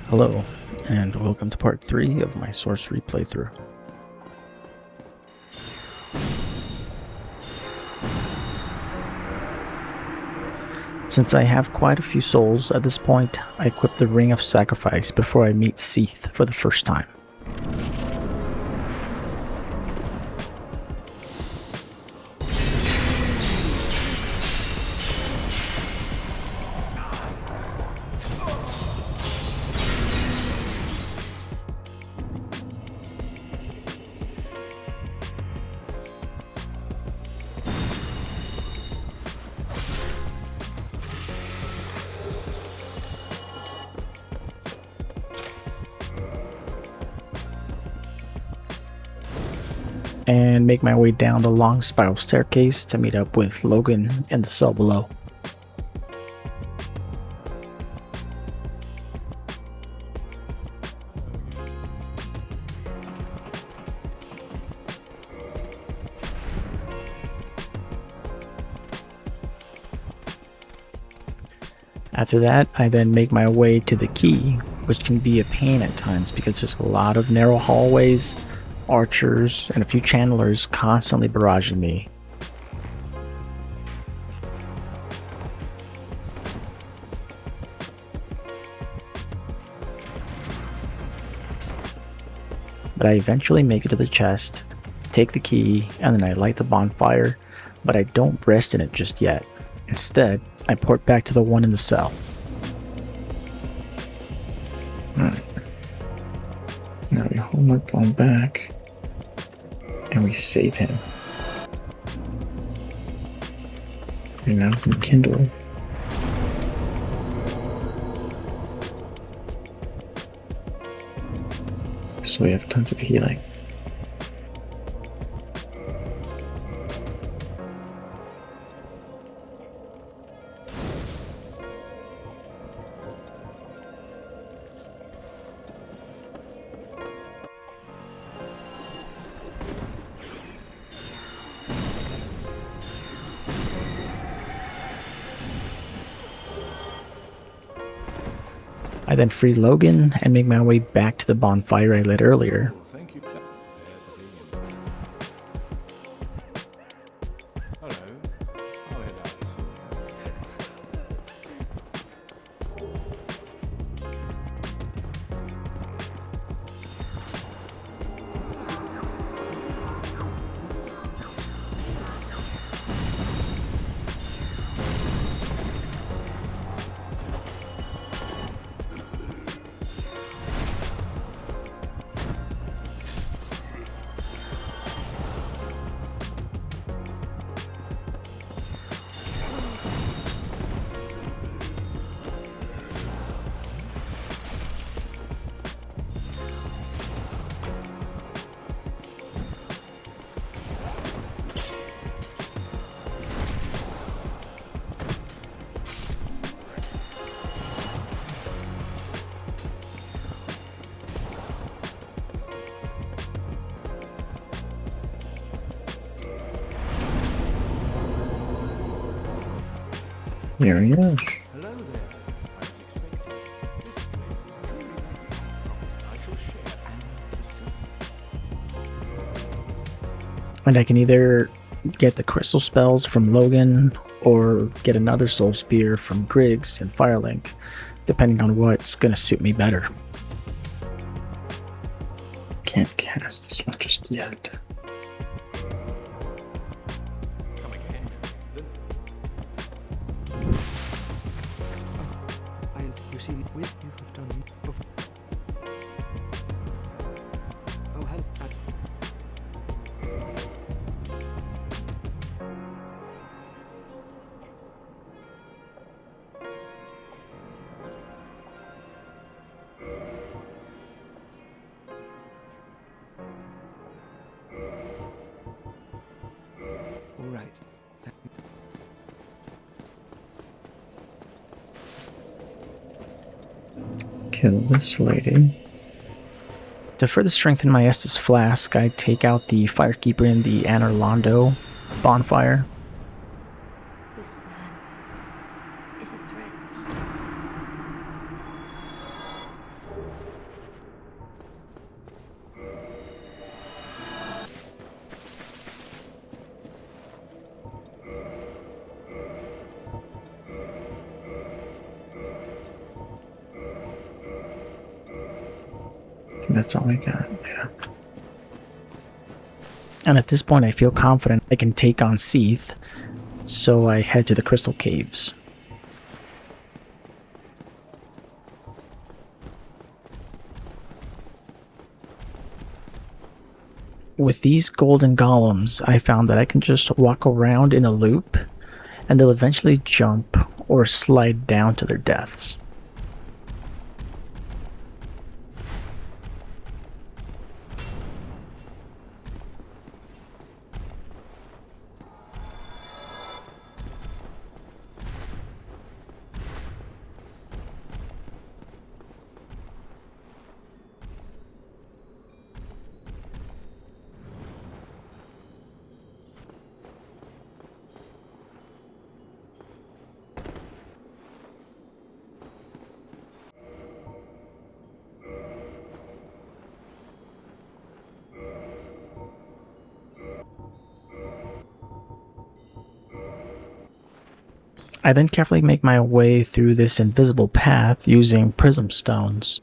Hello, and welcome to part 3 of my sorcery playthrough. Since I have quite a few souls at this point, I equip the Ring of Sacrifice before I meet Seath for the first time. And make my way down the long spiral staircase to meet up with Logan in the cell below. After that, I then make my way to the key, which can be a pain at times because there's a lot of narrow hallways, archers, and a few channelers constantly barraging me. But I eventually make it to the chest, take the key, and then I light the bonfire, but I don't rest in it just yet. Instead, I port back to the one in the cell. Alright. Now we homework going back, and we save him. We now can kindle. So we have tons of healing. I then free Logan and make my way back to the bonfire I lit earlier. There he is. Hello there. I was expecting. This place is truly nice. I shall share And I can either get the crystal spells from Logan or get another soul spear from Griggs and Firelink, depending on what's gonna suit me better. Can't cast this one just yet. Come again. You seem with you have done before. Oh, help. All right. Kill this lady. To further strengthen my Estus flask, I take out the Firekeeper in the Anorlando bonfire. This man is a threat, Master. think that's all we got. Yeah. And at this point, I feel confident I can take on Seath, so I head to the Crystal Caves. With these golden golems, I found that I can just walk around in a loop, and they'll eventually jump or slide down to their deaths. I then carefully make my way through this invisible path using prism stones.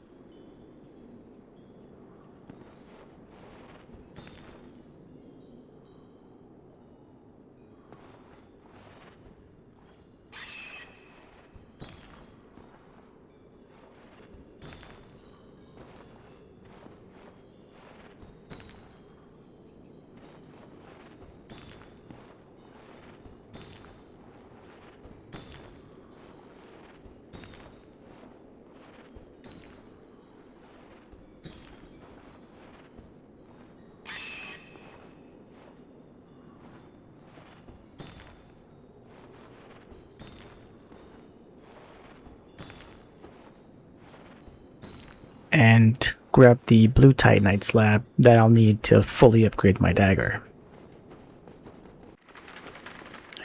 And grab the blue titanite slab that I'll need to fully upgrade my dagger.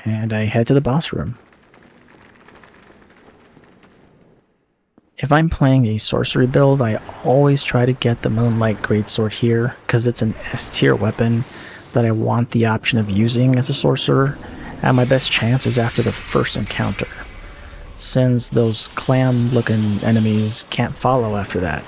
And I head to the boss room. If I'm playing a sorcery build, I always try to get the Moonlight Greatsword here, because it's an S tier weapon that I want the option of using as a sorcerer, and my best chance is after the first encounter, since those clam looking enemies can't follow after that.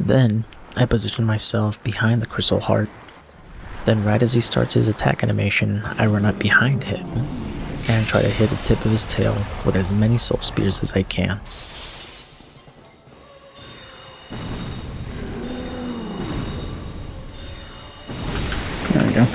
Then, I position myself behind the Crystal Heart. Then right as he starts his attack animation, I run up behind him and try to hit the tip of his tail with as many soul spears as I can. There we go.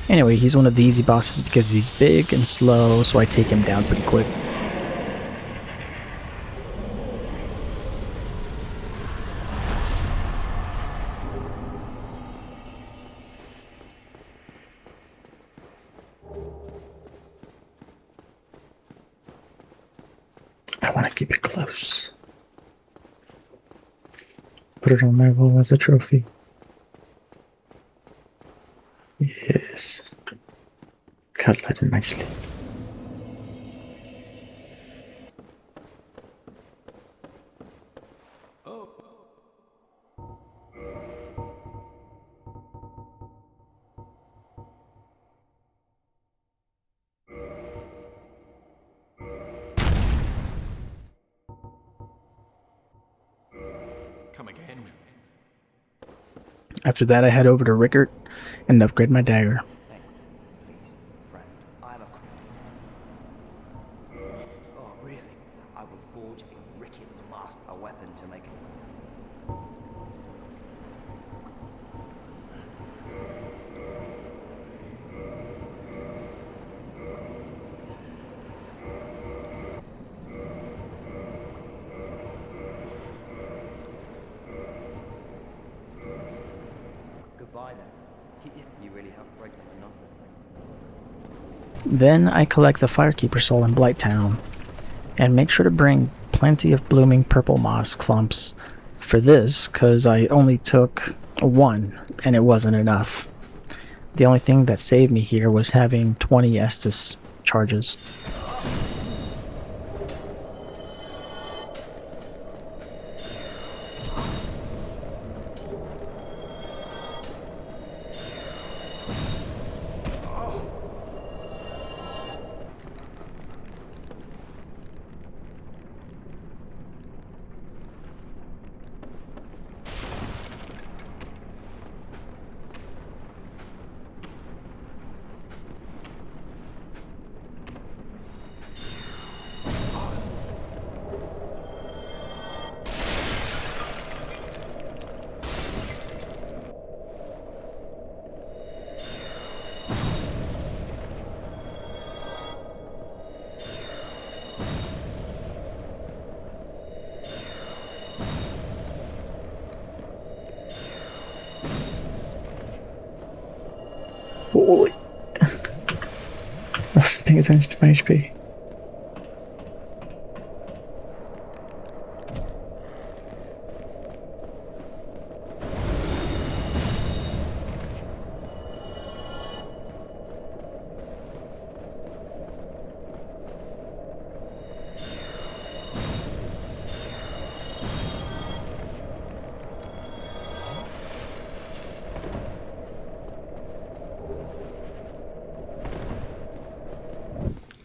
Anyway, he's one of the easy bosses because he's big and slow, so I take him down pretty quick. Keep it close. Put it on my wall as a trophy. Yes. Cuddle it nicely. Come again. After that, I head over to Rickert and upgrade my dagger. Thank you, please, friend. I am a. Oh, really? I will forge a wicked mask, a weapon to make. Goodbye then. You really helped break my nonsense. Then I collect the Firekeeper soul in Blighttown, and make sure to bring plenty of blooming purple moss clumps for this, because I only took one, and it wasn't enough. The only thing that saved me here was having 20 Estus charges. Holy. I wasn't paying attention to my HP.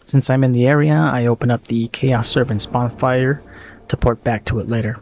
Since I'm in the area, I open up the Chaos Serpent's bonfire to port back to it later.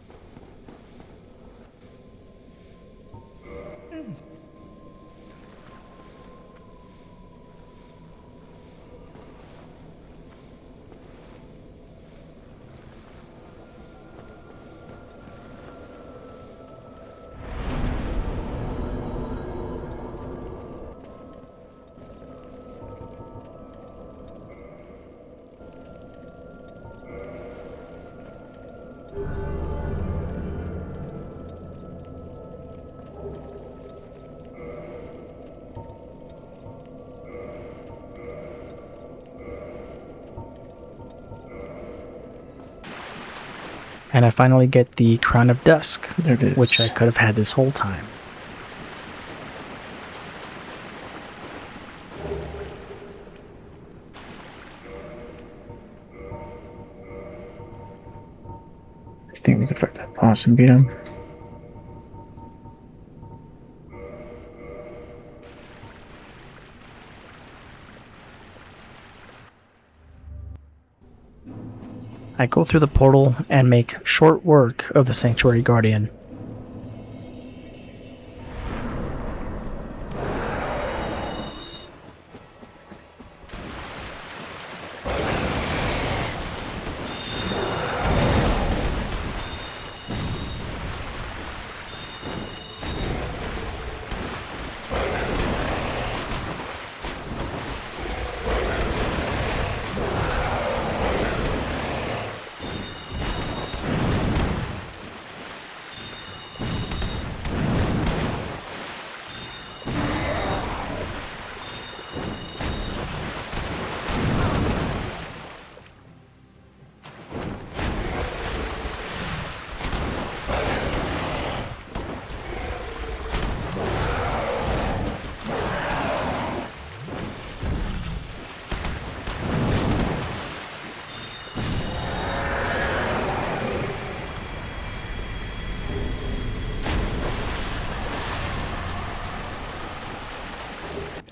And I finally get the Crown of Dusk, There it is. which I could have had this whole time. I think we could fight that boss and beat him. I go through the portal and make short work of the Sanctuary Guardian.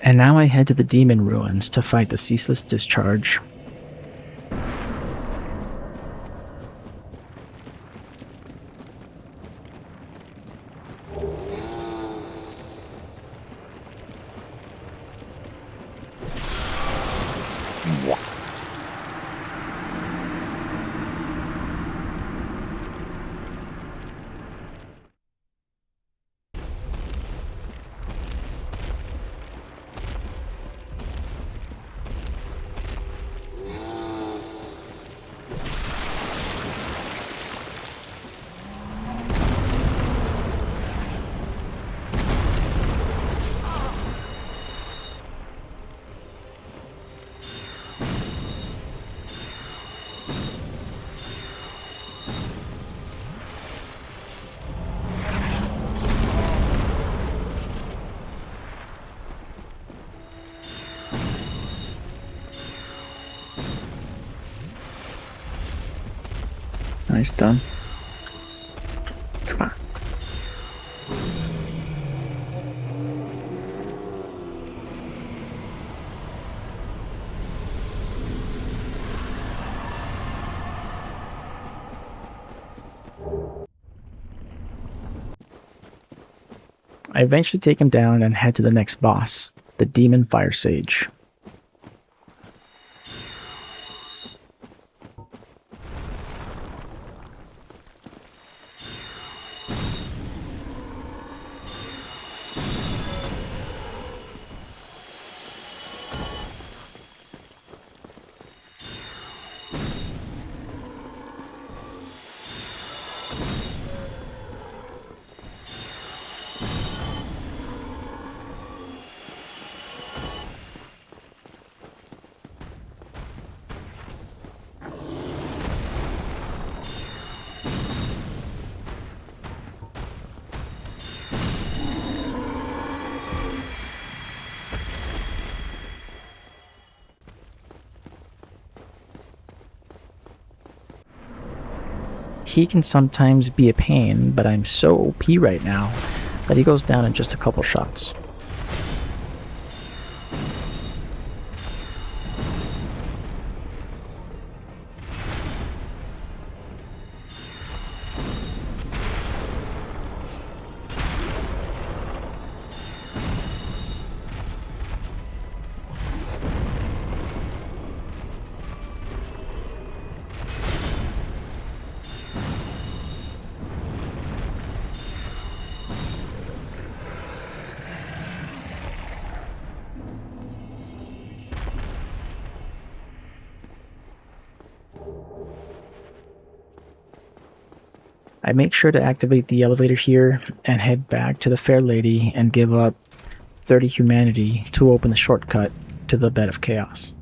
And now I head to the demon ruins to fight the ceaseless discharge. Nice done. Come on. I eventually take him down and head to the next boss, the Demon Fire Sage. He can sometimes be a pain, but I'm so OP right now that he goes down in just a couple shots. I make sure to activate the elevator here and head back to the Fair Lady and give up 30 humanity to open the shortcut to the Bed of Chaos.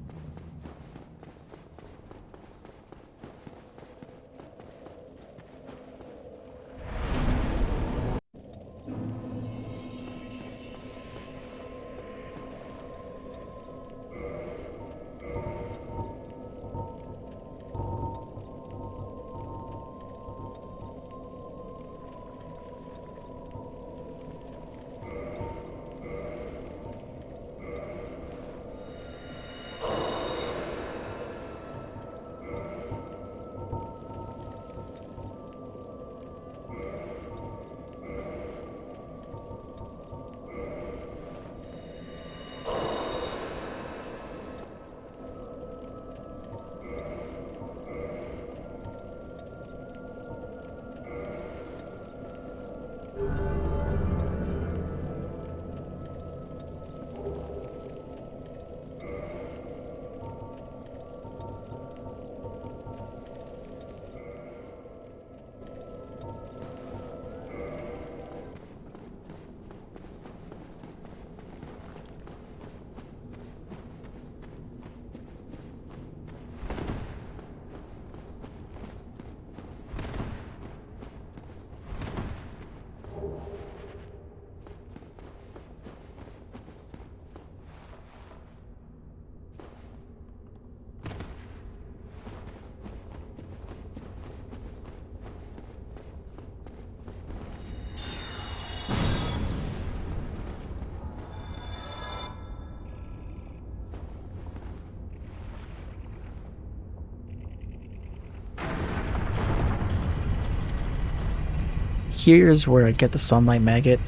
here's where I get the Sunlight Maggot,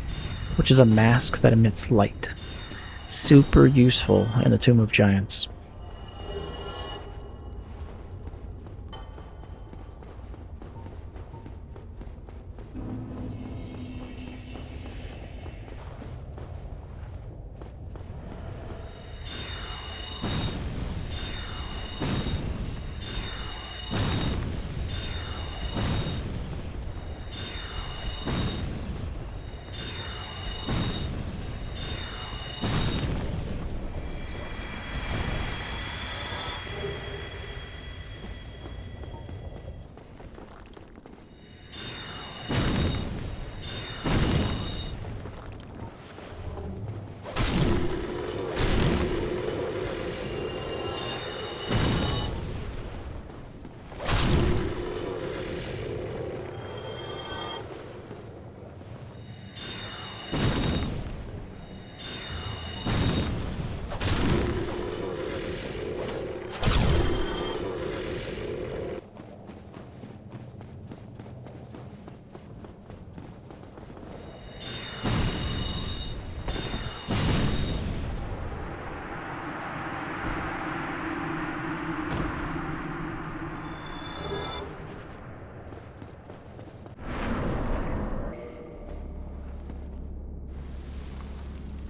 which is a mask that emits light. Super useful in the Tomb of Giants.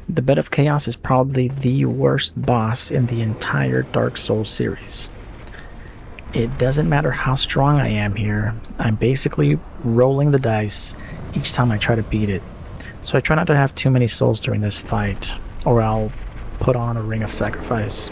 The Bed of Chaos is probably the worst boss in the entire Dark Souls series. It doesn't matter how strong I am here, I'm basically rolling the dice each time I try to beat it. So I try not to have too many souls during this fight, or I'll put on a Ring of Sacrifice.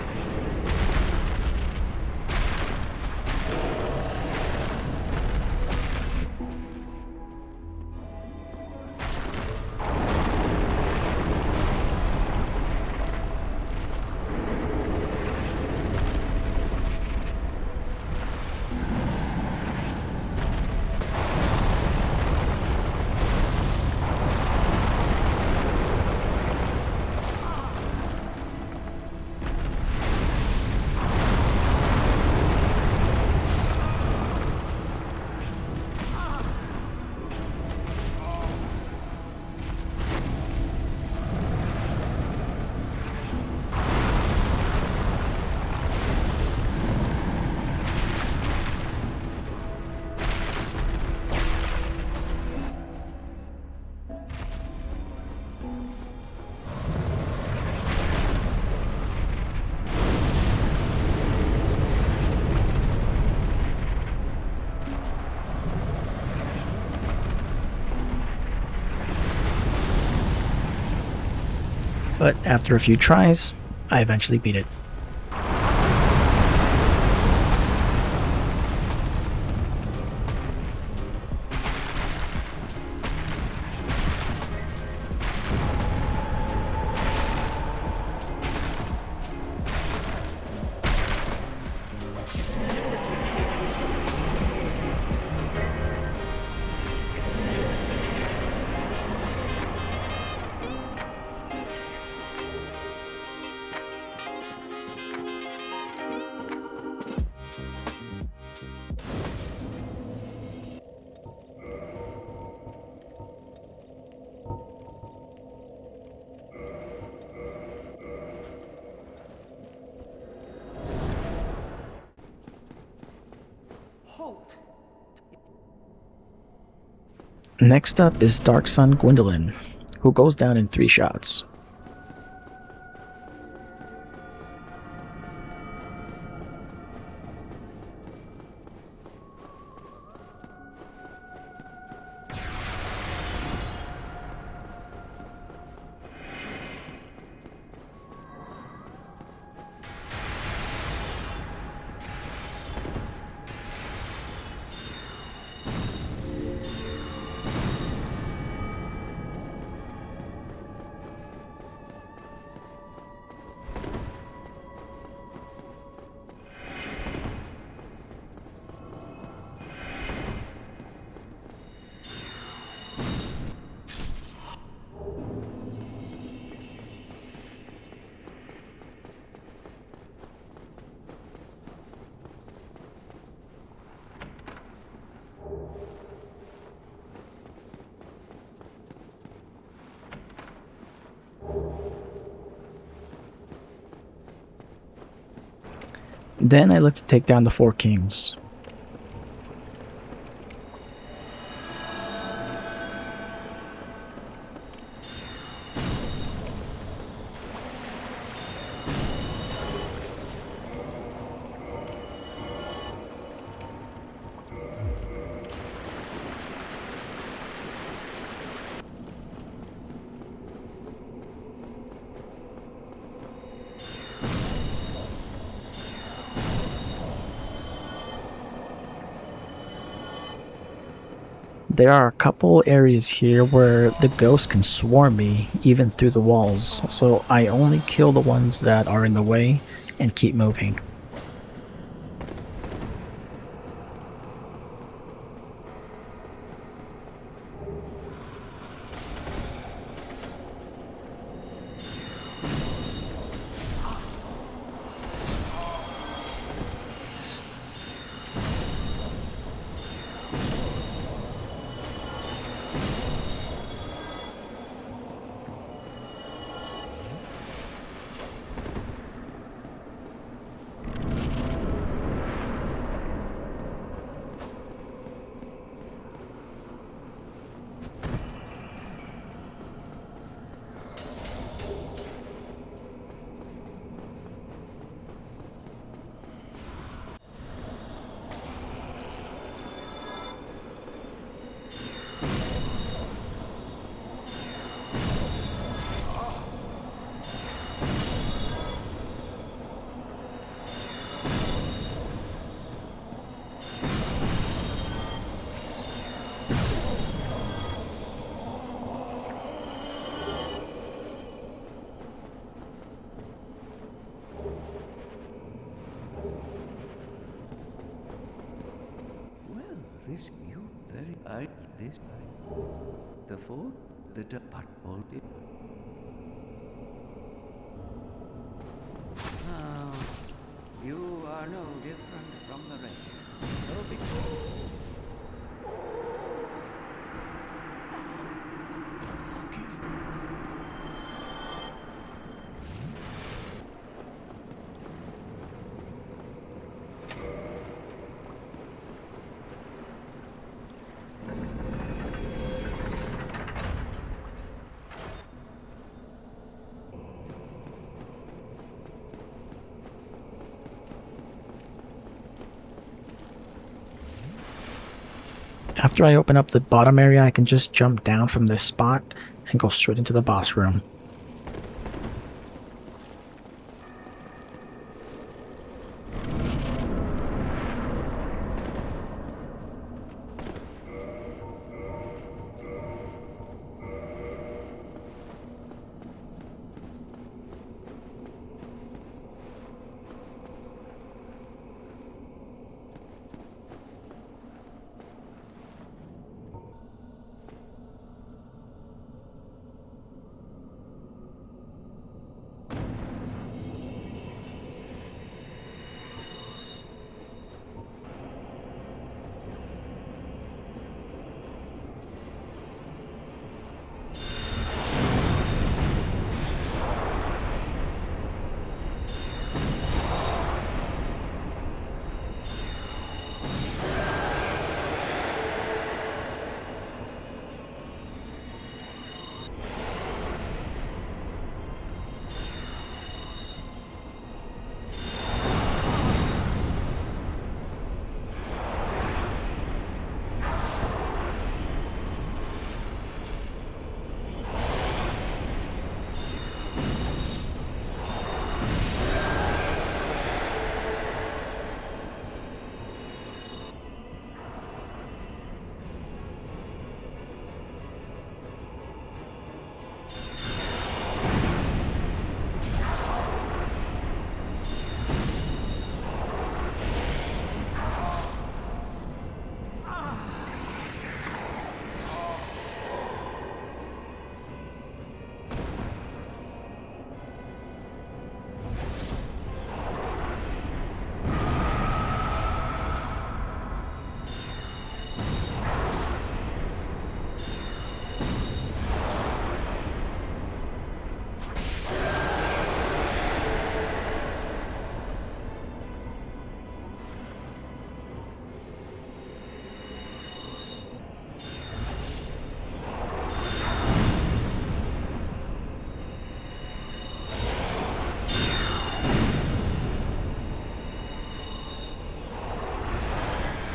But after a few tries, I eventually beat it. Halt! Next up is Dark Sun Gwendolyn, who goes down in 3 shots. Then I look to take down the 4 kings. There are a couple areas here where the ghosts can swarm me even through the walls, so I only kill the ones that are in the way and keep moving. Well, this you very this the four the department. Now you are no different from the rest. So be After I open up the bottom area, I can just jump down from this spot and go straight into the boss room.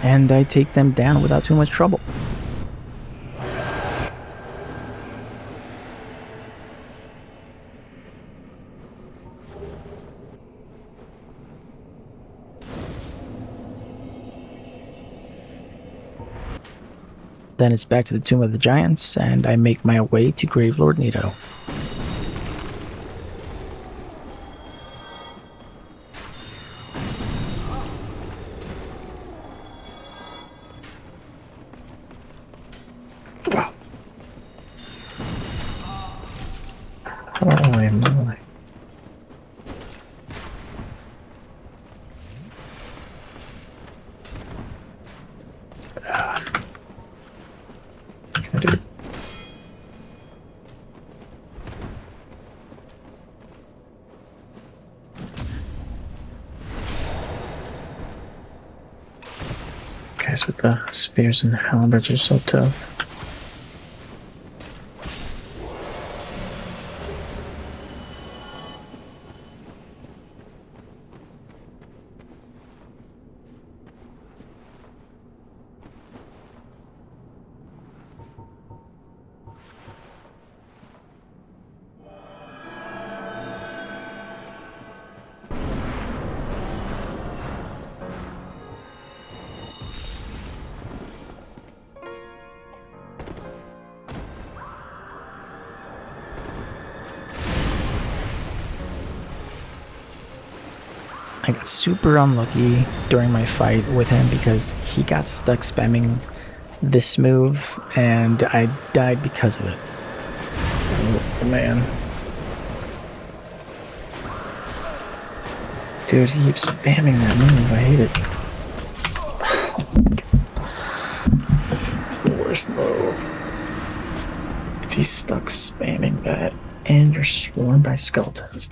and I take them down without too much trouble. Then it's back to the Tomb of the Giants, and I make my way to Gravelord Nito. Wow. Holy moly. Dude. Guys with the spears and halberds are so tough. I got super unlucky during my fight with him because he got stuck spamming this move and I died because of it. Oh man. Dude, he keeps spamming that move. I hate it. It's the worst move. If he's stuck spamming that and you're swarmed by skeletons.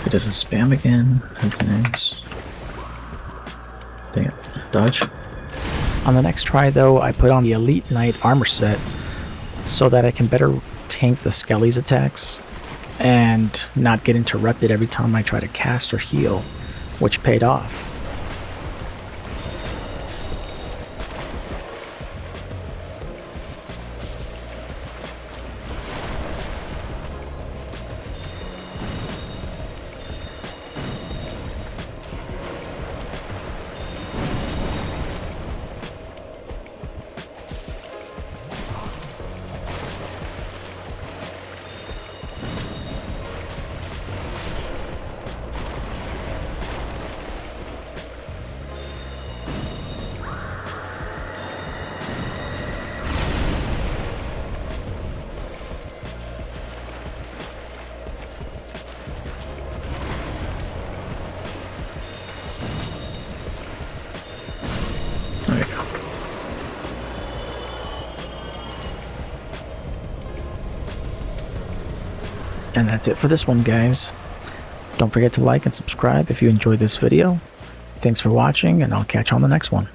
It doesn't spam again. Nice. Dang it. Dodge. On the next try though, I put on the Elite Knight armor set so that I can better tank the Skelly's attacks and not get interrupted every time I try to cast or heal, which paid off. There you go. And that's it for this one, guys. Don't forget to like and subscribe if you enjoyed this video. Thanks for watching, and I'll catch you on the next one.